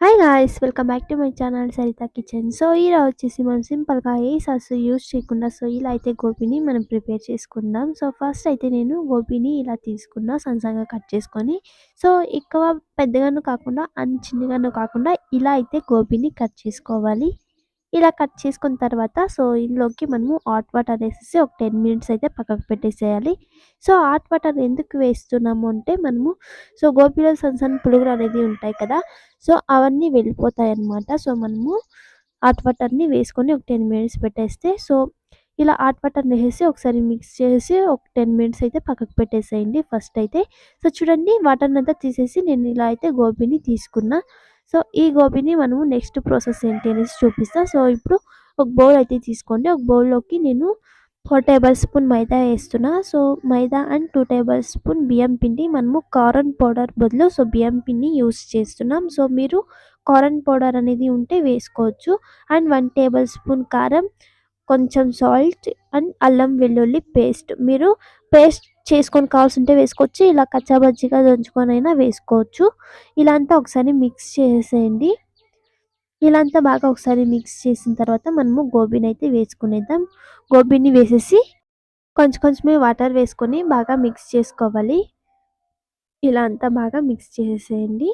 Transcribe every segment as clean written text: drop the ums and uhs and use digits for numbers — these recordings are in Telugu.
Hi guys! Welcome back to my channel Saritha kitchen. ఈరోజు వచ్చేసి మనం సింపుల్‌గా ఏ సాస్ యూజ్ చేయకుండా ఇలా అయితే గోబీని మనం ప్రిపేర్ చేసుకుందాం. ఫస్ట్ అయితే నేను గోబీని ఇలా తీసుకున్నా సన్నగా కట్ చేసుకొని. ఎక్కువ పెద్దగాను కాకుండా అండ్ చిన్నగాను కాకుండా ఇలా అయితే గోబీని కట్ చేసుకోవాలి. ఇలా కట్ చేసుకున్న తర్వాత ఇందులోకి మనము హాట్ వాటర్ వేసేసి ఒక 10 మినిట్స్ అయితే పక్కకు పెట్టేసేయాలి. హాట్ వాటర్ ఎందుకు వేస్తున్నాము అంటే మనము గోబీలో సన్న పురుగులు అనేది ఉంటాయి కదా! అవన్నీ వెళ్ళిపోతాయన్నమాట. మనము హాట్ వాటర్‌ని వేసుకొని ఒక 10 మినిట్స్ పెట్టేస్తే ఇలా హాట్ వాటర్‌ని వేసేసి ఒకసారి మిక్స్ చేసి ఒక 10 మినిట్స్ అయితే పక్కకు పెట్టేసేయండి ఫస్ట్ అయితే. చూడండి వాటర్‌నంతా తీసేసి నేను ఇలా అయితే గోబీని తీసుకున్నా. ఈ గోబీని మనము నెక్స్ట్ ప్రాసెస్ ఏంటి అనేసి చూపిస్తా. ఇప్పుడు ఒక బౌల్ అయితే తీసుకోండి. ఒక బౌల్‌లోకి నేను 4 టేబుల్ స్పూన్ మైదా ఏస్తున్నా. మైదా అండ్ 2 టేబుల్ స్పూన్ బియ్యం పిండి. మనము కార్న్ పౌడర్ బదులు బియ్యం పిండిని యూజ్ చేస్తున్నాం. మీరు కార్న్ పౌడర్ అనేది ఉంటే వేసుకోవచ్చు. అండ్ 1 టేబుల్ స్పూన్ కారం, కొంచెం సాల్ట్ అండ్ అల్లం వెల్లుల్లి పేస్ట్. మీరు పేస్ట్ చేసుకొని కావాల్సుంటే వేసుకోవచ్చు. ఇలా కచ్చాబజ్జీగా దంచుకొనైనా వేసుకోవచ్చు. ఇలా అంతా ఒకసారి మిక్స్ చేసేయండి. ఇలా అంతా బాగా ఒకసారి మిక్స్ చేసిన తర్వాత మనము గోబీనైతే వేసుకునేద్దాం. గోబీని వేసేసి కొంచెం కొంచెమే వాటర్ వేసుకొని బాగా మిక్స్ చేసుకోవాలి. ఇలా అంతా బాగా మిక్స్ చేసేయండి.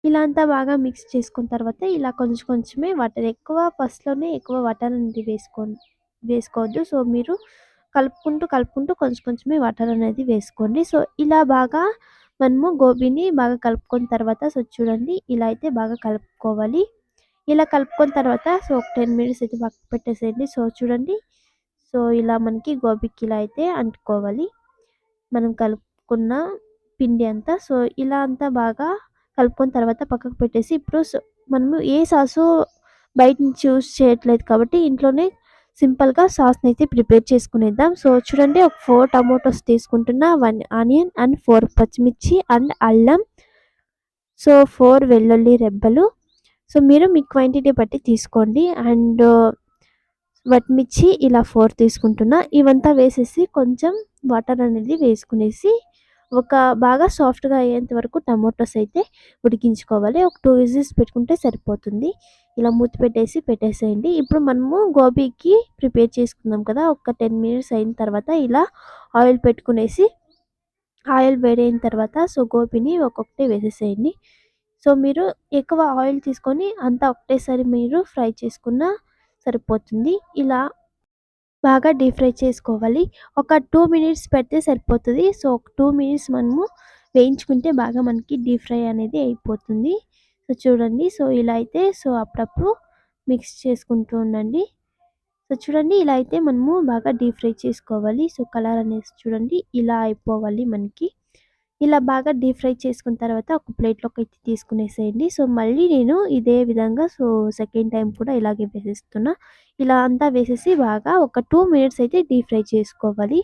ఇలా అంతా బాగా మిక్స్ చేసుకున్న తర్వాత ఇలా కొంచెం కొంచెమే వాటర్ ఫస్ట్‌లోనే ఎక్కువ వాటర్ అనేది వేసుకోవద్దు. మీరు కలుపుకుంటూ కొంచెం కొంచెమే వాటర్ అనేది వేసుకోండి. ఇలా బాగా మనము గోబీని బాగా కలుపుకున్న తర్వాత చూడండి ఇలా అయితే బాగా కలుపుకోవాలి. ఇలా కలుపుకున్న తర్వాత ఒక 10 మినిట్స్ అయితే పక్కకు పెట్టేసేయండి. చూడండి ఇలా మనకి గోబీకి ఇలా అయితే అంటుకోవాలి. మనం కలుపుకున్న పిండి అంతా. ఇలా అంతా బాగా కలుపుకున్న తర్వాత పక్కకు పెట్టేసి ఇప్పుడు మనము ఏ సాసు బయట నుంచి యూజ్ చేయట్లేదు కాబట్టి ఇంట్లోనే సింపుల్‌గా సాస్‌ని అయితే ప్రిపేర్ చేసుకునేద్దాం. చూడండి ఒక 4 టమాటోస్ తీసుకుంటున్నా, 1 ఆనియన్ అండ్ 4 పచ్చిమిర్చి అండ్ అల్లం. 4 వెల్లుల్లి రెబ్బలు. మీరు మీ క్వాంటిటీ బట్టి తీసుకోండి. అండ్ వట్మిర్చి ఇలా 4 తీసుకుంటున్నా. ఇవంతా వేసేసి కొంచెం వాటర్ అనేది వేసుకునేసి బాగా సాఫ్ట్‌గా అయ్యేంత వరకు టమాటోస్ అయితే ఉడికించుకోవాలి. ఒక 2 విజిల్స్ పెట్టుకుంటే సరిపోతుంది. ఇలా మూత పెట్టేసేయండి. ఇప్పుడు మనము గోబీకి ప్రిపేర్ చేసుకుందాం కదా! ఒక 10 మినిట్స్ అయిన తర్వాత ఇలా ఆయిల్ పెట్టుకునేసి ఆయిల్ వేడైన తర్వాత గోబీని ఒక్కొక్కటి వేసేసేయండి. మీరు ఎక్కువ ఆయిల్ తీసుకొని అంతా ఒకటేసారి మీరు ఫ్రై చేసుకున్నా సరిపోతుంది. ఇలా బాగా డీప్ ఫ్రై చేసుకోవాలి. ఒక 2 మినిట్స్ పెడితే సరిపోతది. ఒక 2 మినిట్స్ మనము వేయించుకుంటే బాగా మనకి డీప్ ఫ్రై అనేది అయిపోతుంది. చూడండి ఇలా అయితే అప్పుడప్పుడు మిక్స్ చేసుకుంటూ ఉండండి. చూడండి ఇలా అయితే మనము బాగా డీప్ ఫ్రై చేసుకోవాలి. కలర్ అనేసి చూడండి ఇలా అయిపోవాలి మనకి. ఇలా బాగా డీప్ ఫ్రై చేసుకున్న తర్వాత ఒక ప్లేట్‌లోకి అయితే తీసుకునేసేయండి. మళ్ళీ నేను ఇదే విధంగా సెకండ్ టైమ్ కూడా ఇలాగే వేసేస్తున్నా. ఇలా అంతా వేసేసి బాగా ఒక 2 మినిట్స్ అయితే డీప్ ఫ్రై చేసుకోవాలి.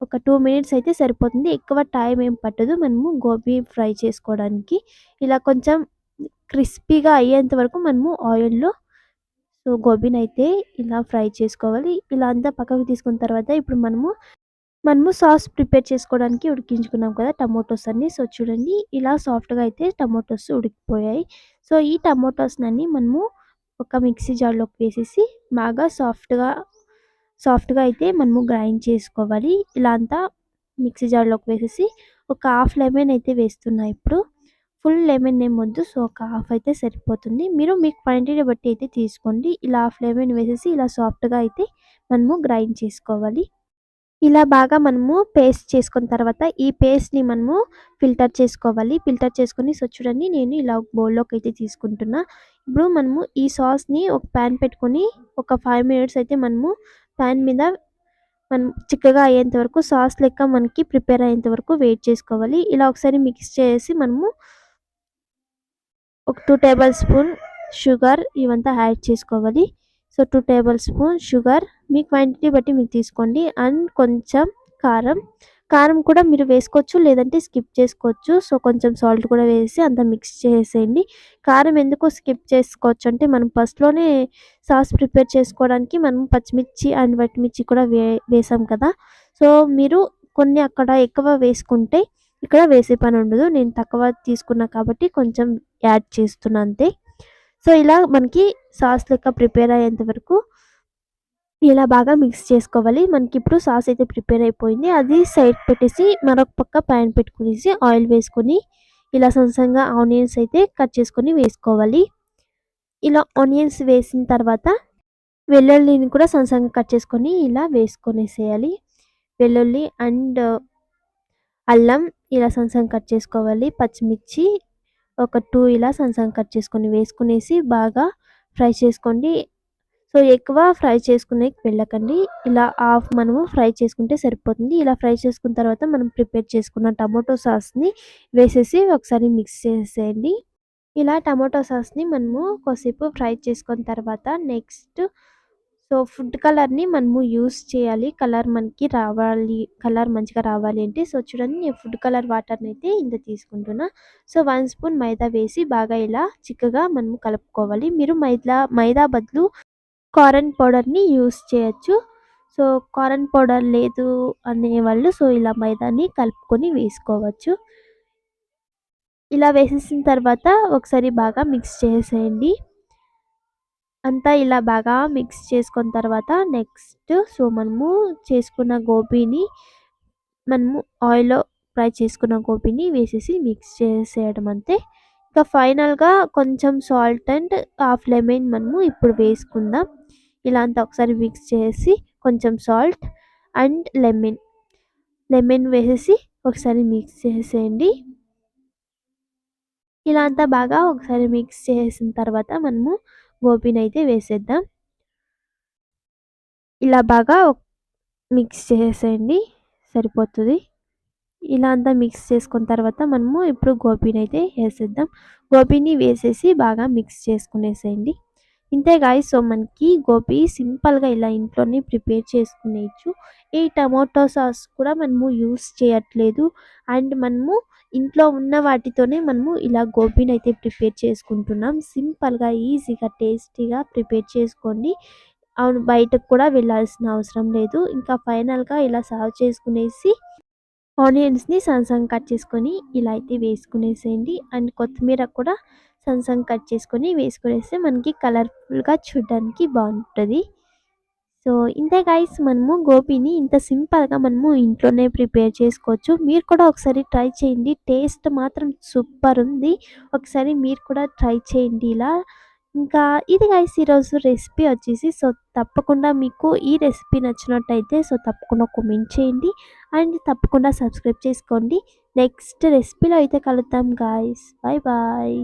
ఒక 2 మినిట్స్ అయితే సరిపోతుంది. ఎక్కువ టైం ఏం పట్టదు మనము గోబీ ఫ్రై చేసుకోవడానికి. ఇలా కొంచెం క్రిస్పీగా అయ్యేంత వరకు మనము ఆయిల్‌లో గోబీనైతే ఇలా ఫ్రై చేసుకోవాలి. ఇలా అంతా పక్కకు తీసుకున్న తర్వాత ఇప్పుడు మనము సాస్ ప్రిపేర్ చేసుకోవడానికి ఉడికించుకున్నాం కదా టమాటోస్ అన్నీ. చూడండి ఇలా సాఫ్ట్‌గా అయితే టమాటోస్ ఉడికిపోయాయి. ఈ టమాటోస్‌నన్నీ మనము ఒక మిక్సీ జార్‌లోకి వేసేసి బాగా సాఫ్ట్‌గా అయితే మనము గ్రైండ్ చేసుకోవాలి. ఇలా అంతా మిక్సీ జార్‌లోకి వేసేసి ఒక హాఫ్ లెమన్ అయితే వేస్తున్నా ఇప్పుడు. ఫుల్ లెమన్ ఏమొద్దు. ఒక హాఫ్ అయితే సరిపోతుంది. మీరు మీ క్వాంటిటీ బట్టి అయితే తీసుకోండి. ఇలా హాఫ్ లెమన్ వేసేసి ఇలా సాఫ్ట్‌గా అయితే మనము గ్రైండ్ చేసుకోవాలి. ఇలా బాగా మనము పేస్ట్ చేసుకున్న తర్వాత ఈ పేస్ట్‌ని మనము ఫిల్టర్ చేసుకోవాలి. ఫిల్టర్ చేసుకొని చూడండి నేను ఇలా ఒక బౌల్‌లోకి అయితే తీసుకుంటున్నా. ఇప్పుడు మనము ఈ సాస్‌ని ఒక పాన్ పెట్టుకొని ఒక 5 మినిట్స్ అయితే మనము పాన్ మీద మనం చిక్కగా అయ్యేంత వరకు సాస్ లెక్క మనకి ప్రిపేర్ అయ్యేంత వరకు వెయిట్ చేసుకోవాలి. ఇలా ఒకసారి మిక్స్ చేసి మనము ఒక 2 టేబుల్ స్పూన్ షుగర్ ఇవంతా యాడ్ చేసుకోవాలి. 2 table spoon sugar me quantity బట్టి మీరు తీసుకోండి. అండ్ కొంచెం కారం. కారం కూడా మీరు వేసుకోవచ్చు లేదంటే స్కిప్ చేసుకోవచ్చు. కొంచెం సాల్ట్ కూడా వేసి అంతా మిక్స్ చేసేయండి. కారం ఎందుకు స్కిప్ చేసుకోవచ్చు అంటే మనం ఫస్ట్‌లోనే సాస్ ప్రిపేర్ చేసుకోవడానికి మనం పచ్చిమిర్చి అండ్ వట్టిమిర్చి కూడా వేసాం కదా! మీరు కొన్ని అక్కడ ఎక్కువ వేసుకుంటే ఇక్కడ వేసే పని ఉండదు. నేను తక్కువ తీసుకున్నా కాబట్టి కొంచెం యాడ్ చేస్తున్నా అంతే. సో, ఇలా మనకి సాస్ లెక్క ప్రిపేర్ అయ్యేంత వరకు ఇలా బాగా మిక్స్ చేసుకోవాలి. మనకిప్పుడు సాస్ అయితే ప్రిపేర్ అయిపోయింది. అది సైడ్ పెట్టేసి మరొక పక్క పాన్ పెట్టుకునేసి ఆయిల్ వేసుకొని ఇలా సన్నగా ఆనియన్స్ అయితే కట్ చేసుకొని వేసుకోవాలి. ఇలా ఆనియన్స్ వేసిన తర్వాత వెల్లుల్లిని కూడా సన్నగా కట్ చేసుకొని ఇలా వేసుకొనేసేయాలి. వెల్లుల్లి అండ్ అల్లం ఇలా సన్నగా కట్ చేసుకోవాలి. పచ్చిమిర్చి ఒక 2 ఇలా సన్నగా కట్ చేసుకొని వేసుకునేసి బాగా ఫ్రై చేసుకోండి. సో, ఎక్కువ ఫ్రై చేసుకునేకి వెళ్ళకండి. ఇలా హాఫ్ మనము ఫ్రై చేసుకుంటే సరిపోతుంది. ఇలా ఫ్రై చేసుకున్న తర్వాత మనం ప్రిపేర్ చేసుకున్న టమాటో సాస్‌ని వేసేసి ఒకసారి మిక్స్ చేసేయండి. ఇలా టమాటో సాస్‌ని మనము కొద్దిసేపు ఫ్రై చేసుకున్న తర్వాత నెక్స్ట్ ఫుడ్ కలర్‌ని మనము యూజ్ చేయాలి. కలర్ మంచిగా రావాలి అంటే చూడండి నేను ఫుడ్ కలర్ వాటర్‌నైతే ఇంత తీసుకుంటున్నా. 1 స్పూన్ మైదా వేసి బాగా ఇలా చిక్కగా మనము కలుపుకోవాలి. మీరు మైదా బదులు కార్న్ పౌడర్‌ని యూజ్ చేయొచ్చు. కార్న్ పౌడర్ లేదు అనేవాళ్ళు ఇలా మైదాని కలుపుకొని వేసుకోవచ్చు. ఇలా వేసేసిన తర్వాత ఒకసారి బాగా మిక్స్ చేసేయండి. అంతా ఇలా బాగా మిక్స్ చేసుకున్న తర్వాత నెక్స్ట్ మనము చేసుకున్న గోబీని మనము ఆయిల్‌లో ఫ్రై చేసుకున్న గోబీని వేసేసి మిక్స్ చేసేయడం అంతే. ఇంకా ఫైనల్‌గా కొంచెం సాల్ట్ అండ్ హాఫ్ లెమన్ మనము ఇప్పుడు వేసుకుందాం. ఇలా అంతా ఒకసారి మిక్స్ చేసి కొంచెం సాల్ట్ అండ్ లెమన్ వేసేసి ఒకసారి మిక్స్ చేసేయండి. ఇలా అంతా బాగా ఒకసారి మిక్స్ చేసిన తర్వాత మనము గోబీనైతే వేసేద్దాం. ఇలా బాగా మిక్స్ చేసేయండి సరిపోతది. ఇలా అంతా మిక్స్ చేసుకున్న తర్వాత మనము ఇప్పుడు గోబీనైతే ఏసేద్దాం. గోబీని వేసేసి బాగా మిక్స్ చేసుకునేసేయండి. ఇంతే గాయ్స్. మనకి గోబీ సింపుల్‌గా ఇలా ఇంట్లోనే ప్రిపేర్ చేసుకునేయొచ్చు. ఈ టమాటో సాస్ కూడా మనము యూజ్ చేయట్లేదు. అండ్ మనము ఇంట్లో ఉన్న వాటితోనే మనము ఇలా గోబీనైతే ప్రిపేర్ చేసుకుంటున్నాం. సింపుల్‌గా, ఈజీగా, టేస్టీగా ప్రిపేర్ చేసుకోండి. అవును. బయటకు కూడా వెళ్ళాల్సిన అవసరం లేదు. ఇంకా ఫైనల్‌గా ఇలా సర్వ్ చేసుకునేసి ఆనియన్స్‌ని సన్నగా కట్ చేసుకొని ఇలా అయితే వేసుకునేసేయండి. అండ్ కొత్తిమీర కూడా సన్నగా కట్ చేసుకొని వేసుకునేస్తే మనకి కలర్‌ఫుల్‌గా చూడడానికి బావుంటది. ఇంతే గైస్, మనము గోబీని ఇంత సింపుల్‌గా మనము ఇంట్లోనే ప్రిపేర్ చేసుకోవచ్చు. మీరు కూడా ఒకసారి ట్రై చేయండి. టేస్ట్ మాత్రం సూపర్ ఉంది. ఒకసారి మీరు కూడా ట్రై చేయండి ఇలా. ఇంకా ఇది గైస్ ఈరోజు రెసిపీ వచ్చేసి. తప్పకుండా మీకు ఈ రెసిపీ నచ్చినట్టయితే తప్పకుండా కామెంట్ చేయండి. అండ్ తప్పకుండా సబ్స్క్రైబ్ చేసుకోండి. నెక్స్ట్ రెసిపీలో అయితే కలుద్దాం గైస్. Bye bye.